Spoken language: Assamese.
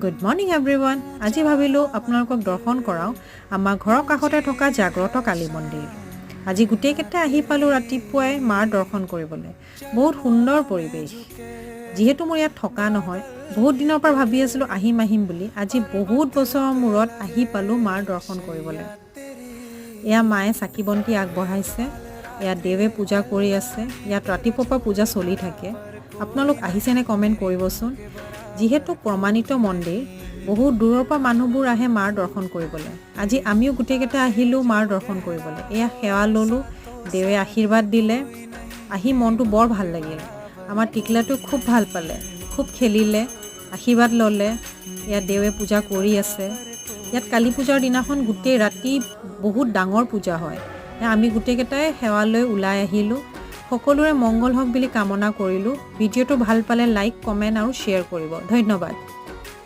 Good morning everyone. আজি ভাবিলোঁ আপোনালোকক দৰ্শন কৰাওঁ আমাৰ ঘৰৰ কাষতে থকা জাগ্ৰত কালী মন্দিৰ। আজি গোটেইকেইটা আহি পালোঁ ৰাতিপুৱাই মাৰ দৰ্শন কৰিবলৈ। বহুত সুন্দৰ পৰিৱেশ। যিহেতু মোৰ ইয়াত থকা নহয়, বহুত দিনৰ পৰা ভাবি আছিলোঁ আহিম বুলি। আজি বহুত বছৰৰ মূৰত আহি পালোঁ মাৰ দৰ্শন কৰিবলৈ। এয়া মায়ে চাকি বন্তি আগবঢ়াইছে, ইয়াত দেৱে পূজা কৰি আছে। ইয়াত ৰাতিপুৱাৰ পৰা পূজা চলি থাকে। আপোনালোক আহিছেনে কমেণ্ট কৰিবচোন। যিহেতু প্ৰমাণিত মন্দিৰ, বহুত দূৰৰ পৰা মানুহবোৰ আহে মাৰ দৰ্শন কৰিবলৈ। আজি আমিও গোটেইকেইটা আহিলোঁ মাৰ দৰ্শন কৰিবলৈ। এয়া সেৱা ল'লোঁ, দেৱে আশীৰ্বাদ দিলে, আহি মনটো বৰ ভাল লাগিল। আমাৰ টিকলাটো খুব ভাল পালে, খুব খেলিলে, আশীৰ্বাদ ল'লে। ইয়াত দেৱে পূজা কৰি আছে। ইয়াত কালী পূজাৰ দিনাখন গোটেই ৰাতি বহুত ডাঙৰ পূজা হয়। আমি গোটেইকেইটাই সেৱা লৈ ওলাই আহিলোঁ। সকলোৰে মংগল হওক বুলি কামনা কৰিলোঁ। ভিডিঅ'টো ভাল পালে লাইক, কমেণ্ট আৰু শ্বেয়াৰ কৰিব। ধন্যবাদ।